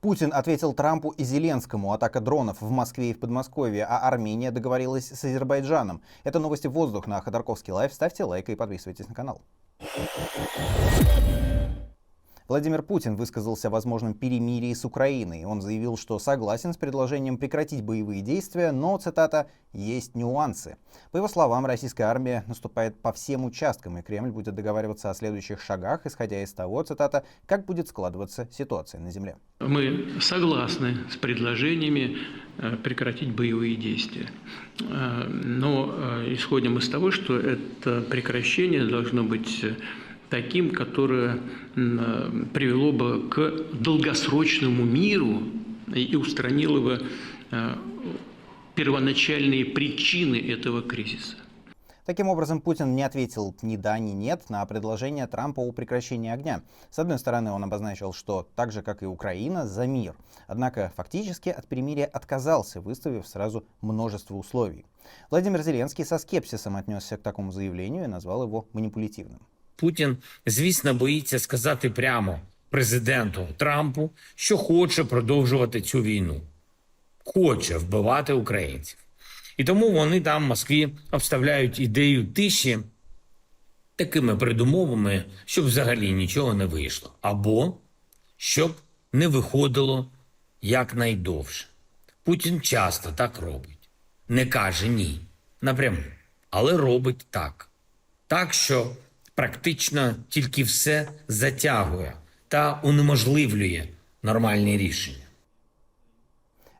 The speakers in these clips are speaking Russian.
Путин ответил Трампу и Зеленскому. Атака дронов в Москве и в Подмосковье, а Армения договорилась с Азербайджаном. Это новости в воздух на Ходорковский лайв. Ставьте лайк и подписывайтесь на канал. Владимир Путин высказался о возможном перемирии с Украиной. Он заявил, что согласен с предложением прекратить боевые действия, но, цитата, «есть нюансы». По его словам, российская армия наступает по всем участкам, и Кремль будет договариваться о следующих шагах, исходя из того, цитата, «как будет складываться ситуация на земле». Мы согласны с предложениями прекратить боевые действия, но исходим из того, что это прекращение должно быть таким, которое привело бы к долгосрочному миру и устранило бы первоначальные причины этого кризиса. Таким образом, Путин не ответил ни да, ни нет на предложение Трампа о прекращении огня. С одной стороны, он обозначил, что так же, как и Украина, за мир. Однако фактически от перемирия отказался, выставив сразу множество условий. Владимир Зеленский со скепсисом отнесся к такому заявлению и назвал его манипулятивным. Путін, звісно, боїться сказати прямо президенту Трампу, що хоче продовжувати цю війну. Хоче вбивати українців. І тому вони там в Москві обставляють ідею тиші такими передумовами, щоб взагалі нічого не вийшло. Або щоб не виходило якнайдовше. Путін часто так робить. Не каже ні напряму, але робить так. Так, що практично тільки все затягує та унеможливлює нормальні рішення.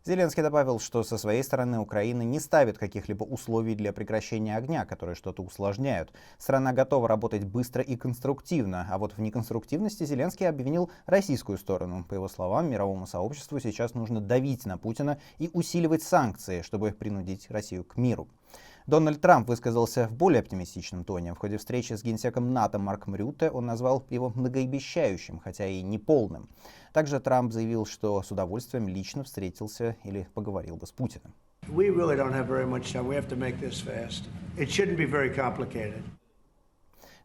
Зеленский добавил, что со своей стороны Украина не ставит каких-либо условий для прекращения огня, которые что-то усложняют. Страна готова работать быстро и конструктивно, а вот в неконструктивности Зеленский обвинил российскую сторону. По его словам, мировому сообществу сейчас нужно давить на Путина и усиливать санкции, чтобы принудить Россию к миру. Дональд Трамп высказался в более оптимистичном тоне. В ходе встречи с генсеком НАТО Марком Рютте он назвал его многообещающим, хотя и неполным. Также Трамп заявил, что с удовольствием лично встретился или поговорил бы с Путиным.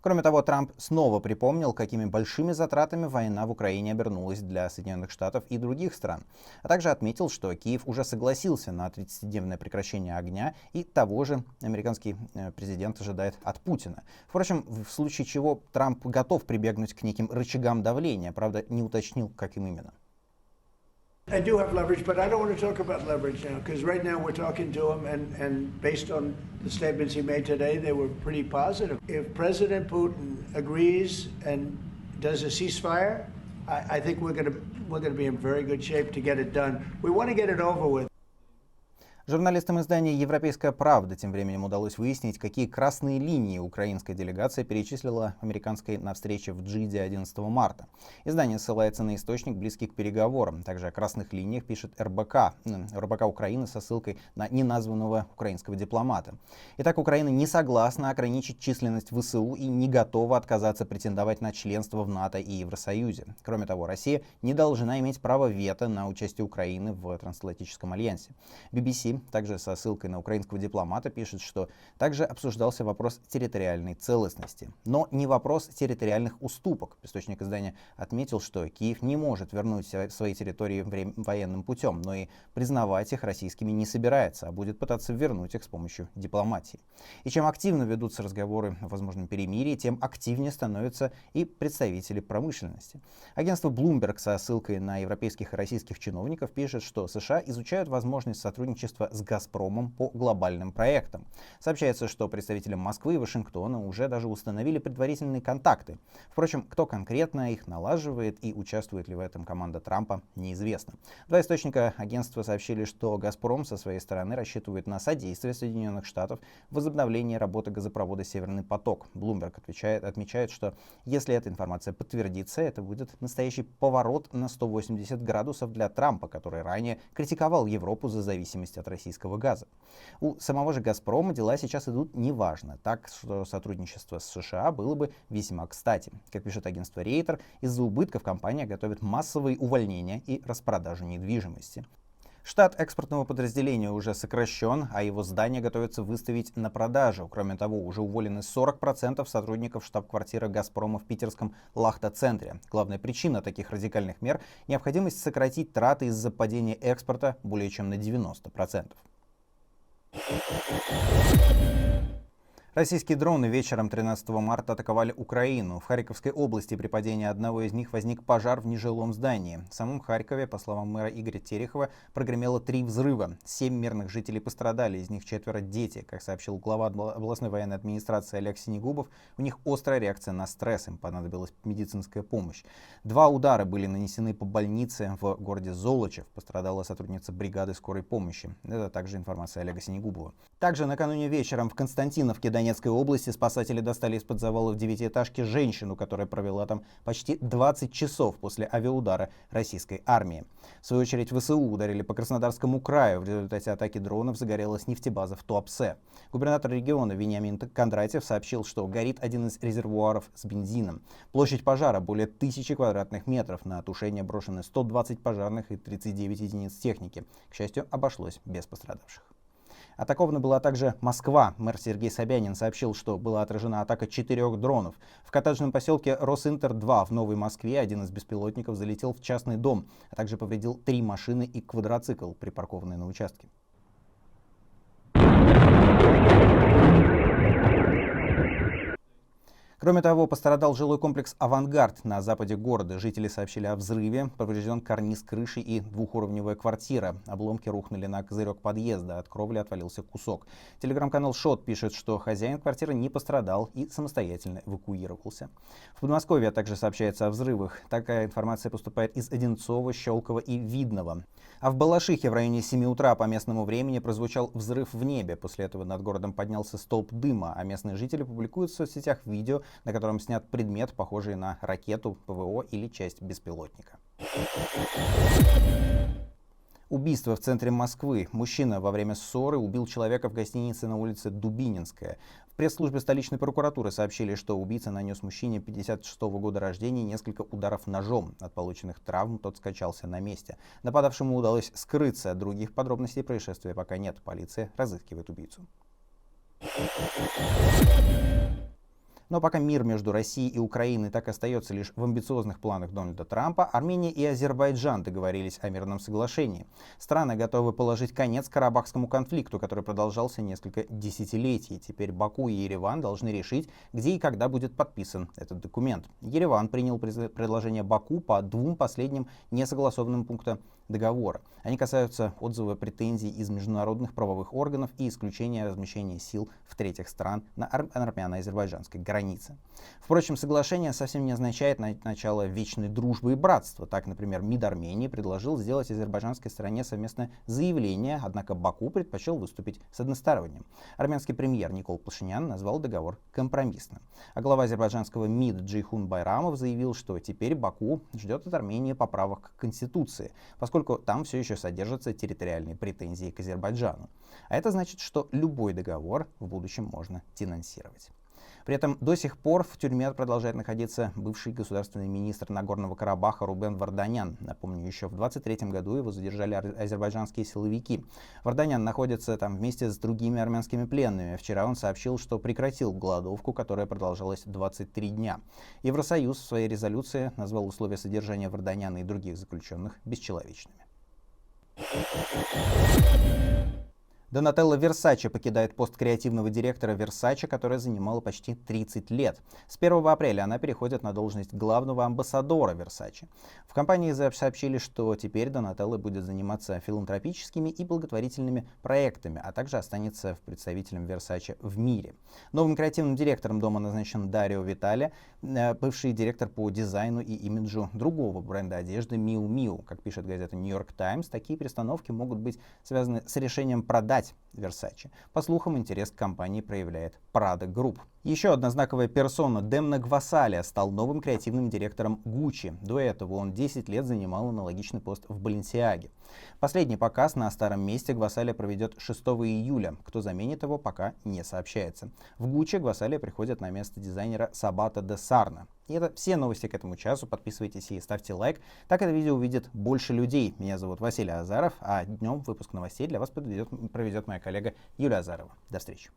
Кроме того, Трамп снова припомнил, какими большими затратами война в Украине обернулась для Соединенных Штатов и других стран. А также отметил, что Киев уже согласился на 30-дневное прекращение огня, и того же американский президент ожидает от Путина. Впрочем, в случае чего Трамп готов прибегнуть к неким рычагам давления, правда, не уточнил, каким именно. I do have leverage, but I don't want to talk about leverage now, because right now we're talking to him, and based on the statements he made today, they were pretty positive. If President Putin agrees and does a ceasefire, I think we're going to be in very good shape to get it done. We want to get it over with. Журналистам издания «Европейская правда» тем временем удалось выяснить, какие красные линии украинская делегация перечислила американской на встрече в Джиде 11 марта. Издание ссылается на источник, близкий к переговорам. Также о красных линиях пишет РБК Украины со ссылкой на неназванного украинского дипломата. Итак, Украина не согласна ограничить численность ВСУ и не готова отказаться претендовать на членство в НАТО и Евросоюзе. Кроме того, Россия не должна иметь права вето на участие Украины в Трансатлантическом альянсе. BBC также со ссылкой на украинского дипломата пишет, что также обсуждался вопрос территориальной целостности, но не вопрос территориальных уступок. Источник издания отметил, что Киев не может вернуть свои территории военным путем, но и признавать их российскими не собирается, а будет пытаться вернуть их с помощью дипломатии. И чем активно ведутся разговоры о возможном перемирии, тем активнее становятся и представители промышленности. Агентство Bloomberg со ссылкой на европейских и российских чиновников пишет, что США изучают возможность сотрудничества с «Газпромом» по глобальным проектам. Сообщается, что представители Москвы и Вашингтона уже даже установили предварительные контакты. Впрочем, кто конкретно их налаживает и участвует ли в этом команда Трампа, неизвестно. Два источника агентства сообщили, что «Газпром» со своей стороны рассчитывает на содействие Соединенных Штатов в возобновлении работы газопровода «Северный поток». Bloomberg отмечает, что если эта информация подтвердится, это будет настоящий поворот на 180 градусов для Трампа, который ранее критиковал Европу за зависимость от российского газа. У самого же «Газпрома» дела сейчас идут неважно, так что сотрудничество с США было бы весьма кстати. Как пишет агентство Рейтер, из-за убытков компания готовит массовые увольнения и распродажу недвижимости. Штат экспортного подразделения уже сокращен, а его здание готовится выставить на продажу. Кроме того, уже уволены 40% сотрудников штаб-квартиры «Газпрома» в питерском Лахта-центре. Главная причина таких радикальных мер – необходимость сократить траты из-за падения экспорта более чем на 90%. Российские дроны вечером 13 марта атаковали Украину. В Харьковской области при падении одного из них возник пожар в нежилом здании. В самом Харькове, по словам мэра Игоря Терехова, прогремело 3 взрыва. 7 мирных жителей пострадали, из них 4 дети. Как сообщил глава областной военной администрации Олег Синегубов, у них острая реакция на стресс, им понадобилась медицинская помощь. 2 удара были нанесены по больнице в городе Золочев. Пострадала сотрудница бригады скорой помощи. Это также информация Олега Синегубова. Также накануне вечером в Константиновке, Донецкой области, спасатели достали из-под завалов 9-этажки женщину, которая провела там почти 20 часов после авиаудара российской армии. В свою очередь ВСУ ударили по Краснодарскому краю. В результате атаки дронов загорелась нефтебаза в Туапсе. Губернатор региона Вениамин Кондратьев сообщил, что горит один из резервуаров с бензином. Площадь пожара более 1000 квадратных метров. На тушение брошены 120 пожарных и 39 единиц техники. К счастью, обошлось без пострадавших. Атакована была также Москва. Мэр Сергей Собянин сообщил, что была отражена атака 4 дронов. В коттеджном поселке Росинтер-2 в Новой Москве один из беспилотников залетел в частный дом, а также повредил 3 машины и квадроцикл, припаркованные на участке. Кроме того, пострадал жилой комплекс «Авангард» на западе города. Жители сообщили о взрыве. Поврежден карниз крыши и 2-уровневая квартира. Обломки рухнули на козырек подъезда. От кровли отвалился кусок. Телеграм-канал «Шот» пишет, что хозяин квартиры не пострадал и самостоятельно эвакуировался. В Подмосковье также сообщается о взрывах. Такая информация поступает из Одинцова, Щелково и Видного. А в Балашихе в районе 7 утра по местному времени прозвучал взрыв в небе. После этого над городом поднялся столб дыма, а местные жители публикуют в соцсетях видео, на котором снят предмет, похожий на ракету, ПВО или часть беспилотника. Убийство в центре Москвы. Мужчина во время ссоры убил человека в гостинице на улице Дубининская. В пресс-службе столичной прокуратуры сообщили, что убийца нанес мужчине 56-го года рождения несколько ударов ножом. От полученных травм тот скончался на месте. Нападавшему удалось скрыться. Других подробностей происшествия пока нет. Полиция разыскивает убийцу. Но пока мир между Россией и Украиной так остается лишь в амбициозных планах Дональда Трампа, Армения и Азербайджан договорились о мирном соглашении. Страны готовы положить конец Карабахскому конфликту, который продолжался несколько десятилетий. Теперь Баку и Ереван должны решить, где и когда будет подписан этот документ. Ереван принял предложение Баку по 2 последним несогласованным пунктам договора. Они касаются отзыва претензий из международных правовых органов и исключения размещения сил в третьих стран на армяно-азербайджанской границе. Впрочем, соглашение совсем не означает начало вечной дружбы и братства. Так, например, МИД Армении предложил сделать азербайджанской стороне совместное заявление, однако Баку предпочел выступить с односторонним. Армянский премьер Никол Пашинян назвал договор компромиссным. А глава азербайджанского МИД Джейхун Байрамов заявил, что теперь Баку ждет от Армении поправок к Конституции, поскольку там все еще содержатся территориальные претензии к Азербайджану. А это значит, что любой договор в будущем можно денонсировать. При этом до сих пор в тюрьме продолжает находиться бывший государственный министр Нагорного Карабаха Рубен Варданян. Напомню, еще в 2023 году его задержали азербайджанские силовики. Варданян находится там вместе с другими армянскими пленными. Вчера он сообщил, что прекратил голодовку, которая продолжалась 23 дня. Евросоюз в своей резолюции назвал условия содержания Варданяна и других заключенных бесчеловечными. Донателла Версаче покидает пост креативного директора Версаче, которая занимала почти 30 лет. С 1 апреля она переходит на должность главного амбассадора Версаче. В компании сообщили, что теперь Донателла будет заниматься филантропическими и благотворительными проектами, а также останется представителем Версаче в мире. Новым креативным директором дома назначен Дарио Витале, бывший директор по дизайну и имиджу другого бренда одежды Miu Miu. Как пишет газета New York Times, такие перестановки могут быть связаны с решением продать Versace. По слухам, интерес к компании проявляет Prada Group. Еще одна знаковая персона, Демна Гвасалия, стал новым креативным директором Gucci. До этого он 10 лет занимал аналогичный пост в Баленсиаге. Последний показ на старом месте Гвасалия проведет 6 июля. Кто заменит его, пока не сообщается. В Gucci Гвасалия приходит на место дизайнера Сабата де Сарна. И это все новости к этому часу. Подписывайтесь и ставьте лайк. Так это видео увидит больше людей. Меня зовут Василий Азаров, а днем выпуск новостей для вас проведет моя коллега Юлия Азарова. До встречи.